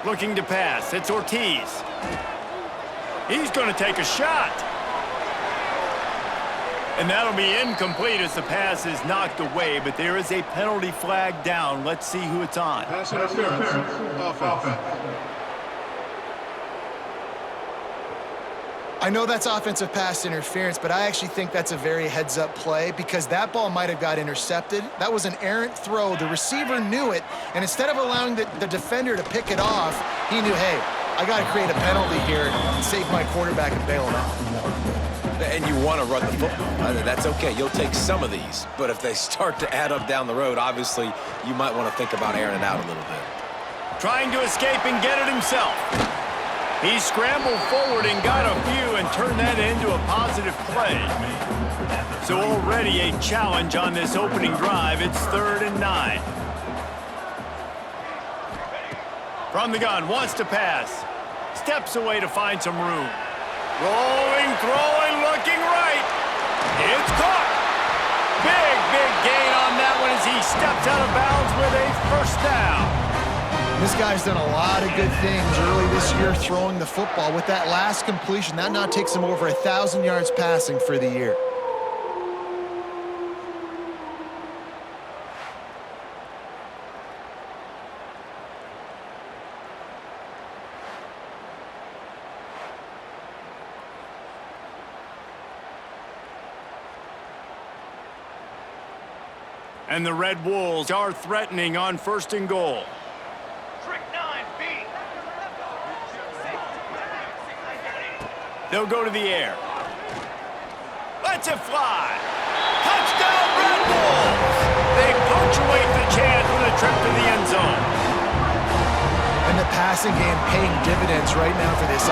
Looking to pass. It's Ortiz. He's going to take a shot. And that'll be incomplete as the pass is knocked away, but there is a penalty flag down. Let's see who it's on. Pass interference. Offense. I know that's offensive pass interference, but I actually think that's a very heads-up play because that ball might have got intercepted. That was an errant throw. The receiver knew it, and instead of allowing the defender to pick it off, he knew, hey, I got to create a penalty here and save my quarterback and bail him out. And you want to run the football. That's okay. You'll take some of these. But if they start to add up down the road, obviously, you might want to think about airing it out a little bit. Trying to escape and get it himself. He scrambled forward and got a few and turned that into a positive play. So already a challenge on this opening drive. It's 3rd and 9. From the gun, wants to pass. Steps away to find some room. Rolling, throwing, looking right. It's caught. Big gain on that one as he steps out of bounds with a first down. This guy's done a lot of good things early this year throwing the football. With that last completion, that now takes him over 1,000 yards passing for the year. And the Red Wolves are threatening on 1st and goal. They'll go to the air. Lets it fly. Touchdown, Red Wolves! They punctuate the chance with a trip to the end zone. And the passing game paying dividends right now for this.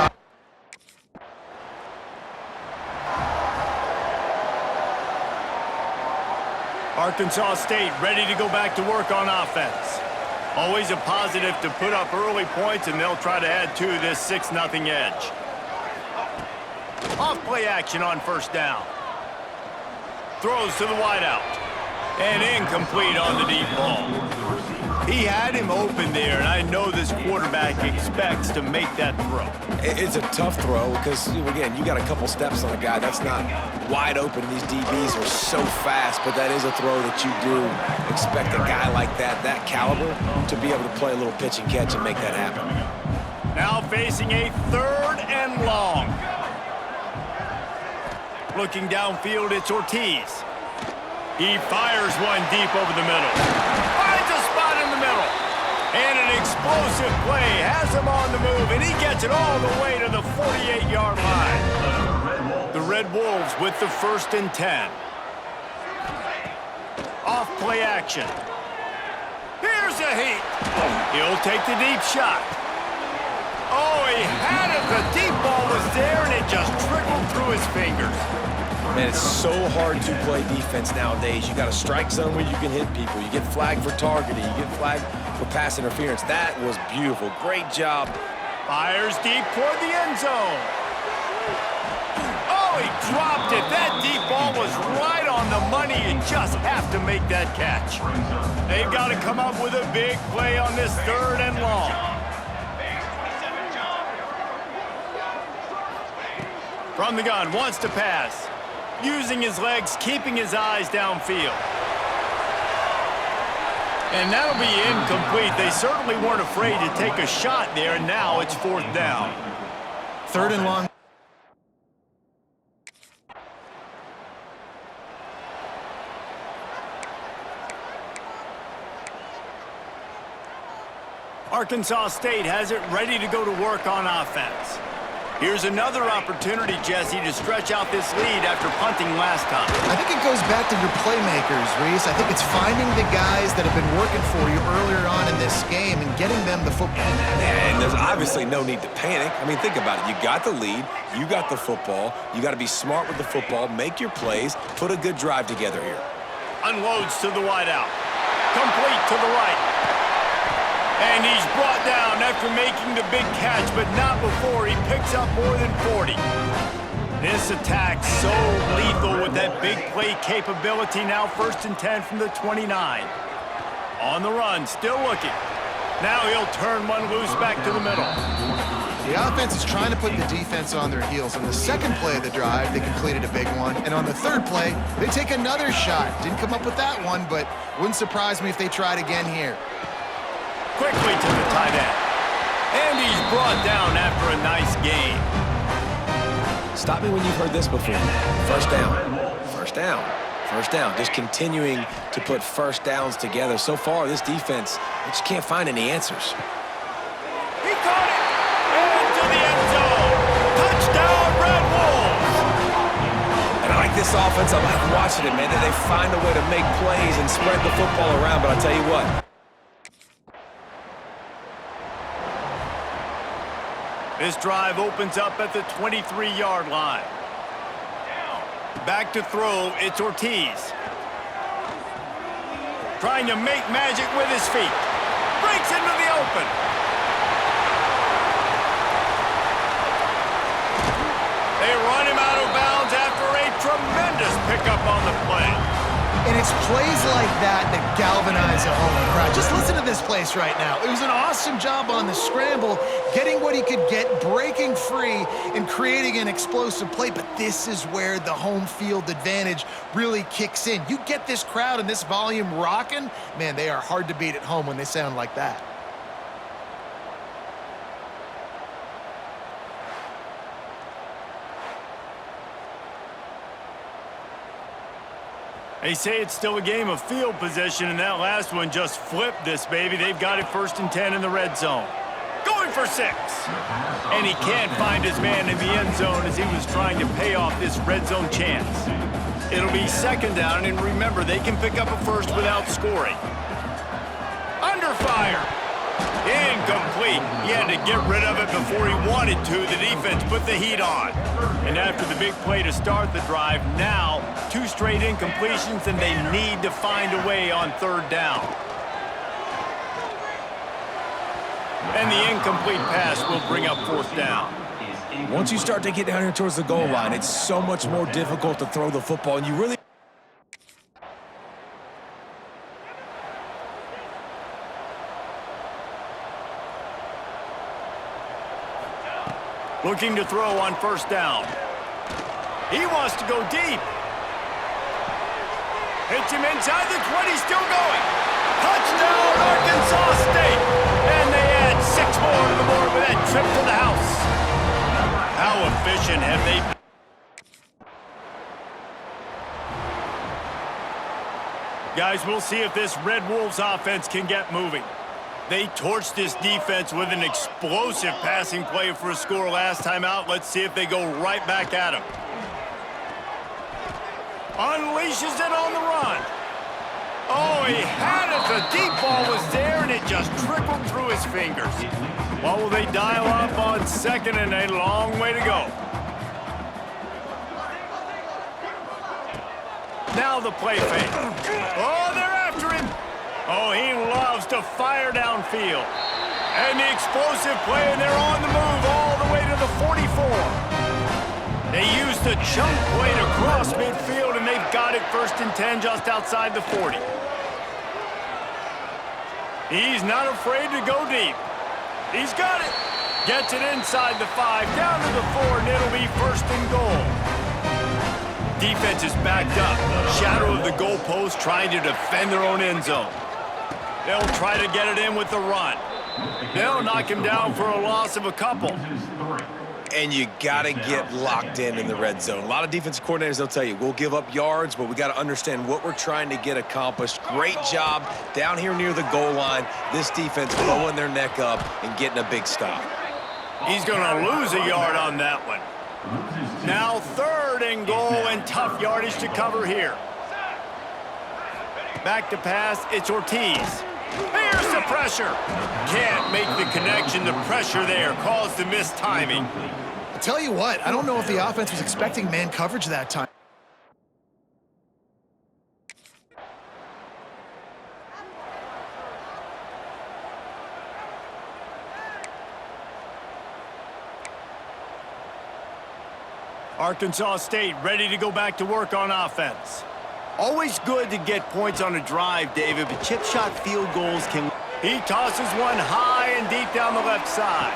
Arkansas State ready to go back to work on offense. Always a positive to put up early points, and they'll try to add to this 6-0 edge. Off play action on 1st down. Throws to the wideout. And incomplete on the deep ball. He had him open there, and I know this quarterback expects to make that throw. It's a tough throw because, again, you got a couple steps on a guy. That's not wide open. These DBs are so fast, but that is a throw that you do expect a guy like that caliber, to be able to play a little pitch and catch and make that happen. Now facing a 3rd and long. Looking downfield, it's Ortiz. He fires one deep over the middle. Finds a spot in the middle. And an explosive play has him on the move, and he gets it all the way to the 48-yard line. The Red Wolves with the 1st and 10. Off play action. Here's a heat. He'll take the deep shot. Oh, he had it. The deep ball was there, and it just trickled through his fingers. Man, it's so hard to play defense nowadays. You got a strike zone where you can hit people. You get flagged for targeting. You get flagged for pass interference. That was beautiful. Great job. Fires deep toward the end zone. Oh, he dropped it. That deep ball was right on the money. You just have to make that catch. They've got to come up with a big play on this 3rd and long. From the gun, wants to pass. Using his legs, keeping his eyes downfield. And that'll be incomplete. They certainly weren't afraid to take a shot there, and now it's 4th down. 3rd and long. Arkansas State has it ready to go to work on offense. Here's another opportunity, Jesse, to stretch out this lead after punting last time. I think it goes back to your playmakers, Reese. I think it's finding the guys that have been working for you earlier on in this game and getting them the football. And there's obviously no need to panic. I mean, think about it. You got the lead. You got the football. You got to be smart with the football. Make your plays. Put a good drive together here. Unloads to the wideout. Complete to the right. And he's brought down after making the big catch, but not before he picks up more than 40. This attack so lethal with that big play capability. Now 1st and 10 from the 29. On the run, still looking. Now he'll turn one loose back to the middle. The offense is trying to put the defense on their heels. On the second play of the drive, they completed a big one. And on the third play, they take another shot. Didn't come up with that one, but wouldn't surprise me if they tried again here. Quickly to the tight end. And he's brought down after a nice gain. Stop me when you've heard this before. First down. First down. First down. Just continuing to put first downs together. So far, this defense, they just can't find any answers. He caught it! Into the end zone! Touchdown, Red Wolves! And I like this offense. I like watching it, man. They find a way to make plays and spread the football around. But I'll tell you what. This drive opens up at the 23-yard line. Back to throw, it's Ortiz. Trying to make magic with his feet. Breaks into the open. They run him out of bounds after a tremendous pickup on the play. And it's plays like that that galvanize a home crowd. Just listen to this place right now. It was an awesome job on the scramble, getting what he could get, breaking free, and creating an explosive play. But this is where the home field advantage really kicks in. You get this crowd and this volume rocking, man, they are hard to beat at home when they sound like that. They say it's still a game of field position, and that last one just flipped this baby. They've got it 1st and 10 in the red zone. Going for 6. And he can't find his man in the end zone as he was trying to pay off this red zone chance. It'll be 2nd down, and remember, they can pick up a first without scoring. Under fire. Incomplete. He had to get rid of it before he wanted to. The defense put the heat on. And after the big play to start the drive, now 2 straight incompletions, and they need to find a way on 3rd down. And the incomplete pass will bring up 4th down. Once you start to get down here towards the goal line, it's so much more difficult to throw the football, and you really... Looking to throw on 1st down. He wants to go deep. Hits him inside the 20, still going. Touchdown, Arkansas State. And they add 6 more to the board with that trip to the house. How efficient have they been? Guys, we'll see if this Red Wolves offense can get moving. They torched this defense with an explosive passing play for a score last time out. Let's see if they go right back at him. Unleashes it on the run. Oh, he had it. The deep ball was there, and it just trickled through his fingers. What will they dial up on 2nd and a long way to go? Now the play fake. Oh, they're after him. Oh, he loves to fire downfield. And the explosive play, and they're on the move all the way to the 44. They used the chunk play to cross midfield, and they've got it 1st and 10 just outside the 40. He's not afraid to go deep. He's got it. Gets it inside the 5, down to the 4, and it'll be 1st and goal. Defense is backed up. Shadow of the goalpost trying to defend their own end zone. They'll try to get it in with the run. They'll knock him down for a loss of a couple. And you got to get locked in the red zone. A lot of defensive coordinators, they'll tell you, we'll give up yards, but we got to understand what we're trying to get accomplished. Great job down here near the goal line. This defense blowing their neck up and getting a big stop. He's going to lose a yard on that one. Now 3rd and goal, and tough yardage to cover here. Back to pass, it's Ortiz. Here's the pressure. Can't make the connection. The pressure there caused the missed timing. I tell you what, I don't know if the offense was expecting man coverage that time. Arkansas State ready to go back to work on offense. Always good to get points on a drive, David, but chip shot field goals can... He tosses one high and deep down the left side.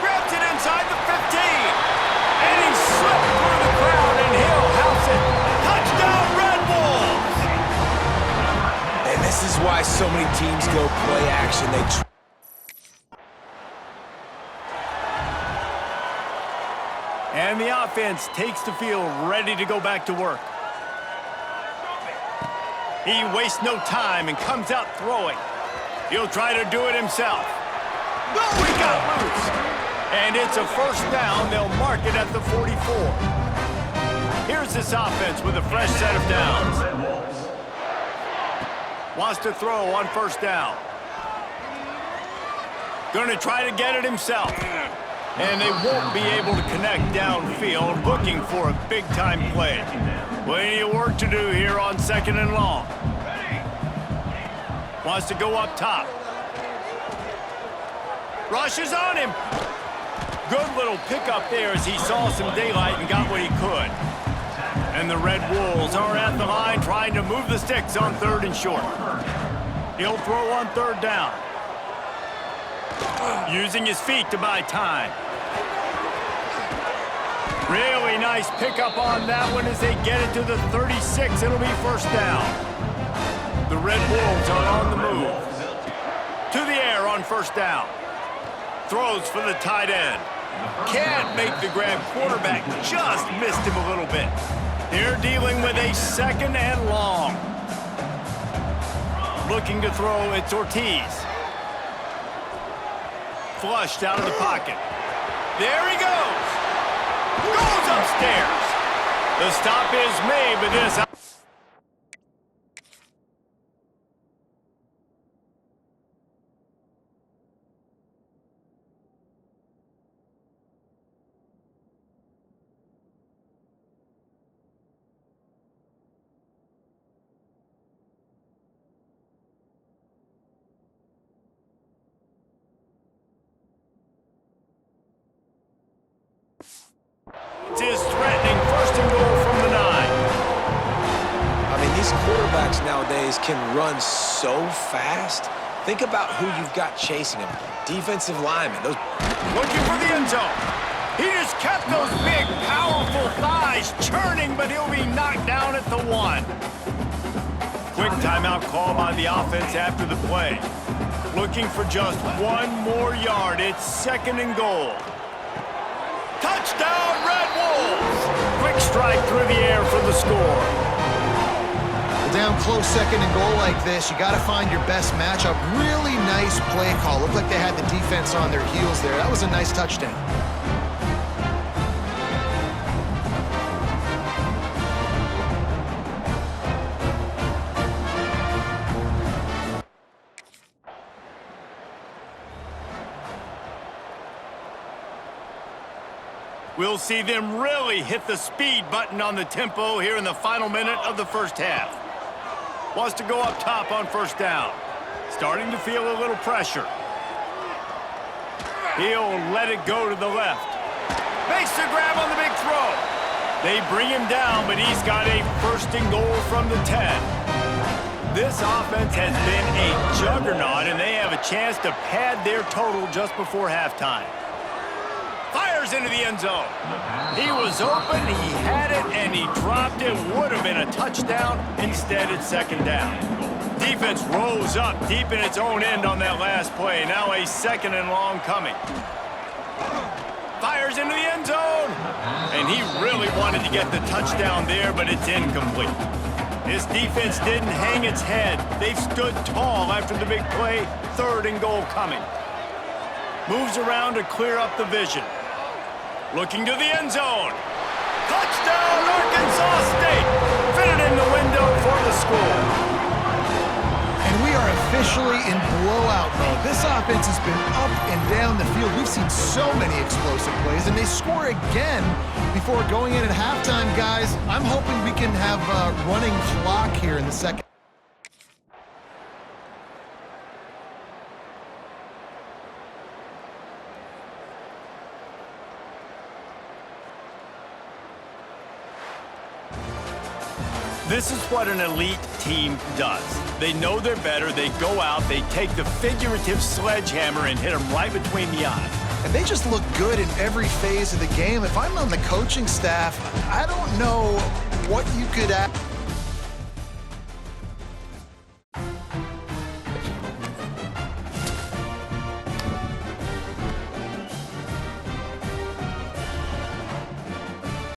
Grabs it inside the 15. And he slipped through the crowd, and he'll house it. Touchdown, Red Wolves! And this is why so many teams go play action. And the offense takes the field, ready to go back to work. He wastes no time and comes out throwing. He'll try to do it himself. Oh, he got loose. And it's a first down. They'll mark it at the 44. Here's this offense with a fresh set of downs. Wants to throw on first down. Going to try to get it himself. And they won't be able to connect downfield, looking for a big-time play. Plenty of work to do here on 2nd and long. Wants to go up top. Rushes on him. Good little pickup there as he saw some daylight and got what he could. And the Red Wolves are at the line trying to move the sticks on 3rd and short. He'll throw on 3rd down. Using his feet to buy time. Really nice pickup on that one as they get it to the 36. It'll be first down. The Red Wolves are on the move. To the air on first down. Throws for the tight end. Can't make the grab. Quarterback just missed him a little bit. They're dealing with a 2nd and long. Looking to throw, it's Ortiz. Flushed out of the pocket. There he goes. Goes upstairs. The stop is made with this. Is threatening 1st and goal from the 9. I mean, these quarterbacks nowadays can run so fast. Think about who you've got chasing them. Defensive linemen. Those Looking for the end zone. He just kept those big, powerful thighs churning, but he'll be knocked down at the 1. Quick timeout call by the offense after the play. Looking for just 1 more yard. It's 2nd and goal. Touchdown, Red Wolves! Quick strike through the air for the score. Well, down close 2nd and goal like this, you got to find your best matchup. Really nice play call. Looked like they had the defense on their heels there. That was a nice touchdown. We'll see them really hit the speed button on the tempo here in the final minute of the first half. Wants to go up top on first down. Starting to feel a little pressure. He'll let it go to the left. Makes the grab on the big throw. They bring him down, but he's got a 1st and goal from the 10. This offense has been a juggernaut, and they have a chance to pad their total just before halftime. Fires into the end zone. He was open, he had it, and he dropped it. Would have been a touchdown. Instead, it's 2nd down. Defense rose up deep in its own end on that last play. Now a 2nd and long coming. Fires into the end zone. And he really wanted to get the touchdown there, but it's incomplete. This defense didn't hang its head. They've stood tall after the big play. 3rd and goal coming. Moves around to clear up the vision. Looking to the end zone. Touchdown, Arkansas State. Fitted in the window for the score. And we are officially in blowout mode. This offense has been up and down the field. We've seen so many explosive plays, and they score again before going in at halftime, guys. I'm hoping we can have a running clock here in the second. This is what an elite team does. They know they're better. They go out. They take the figurative sledgehammer and hit them right between the eyes. And they just look good in every phase of the game. If I'm on the coaching staff, I don't know what you could add.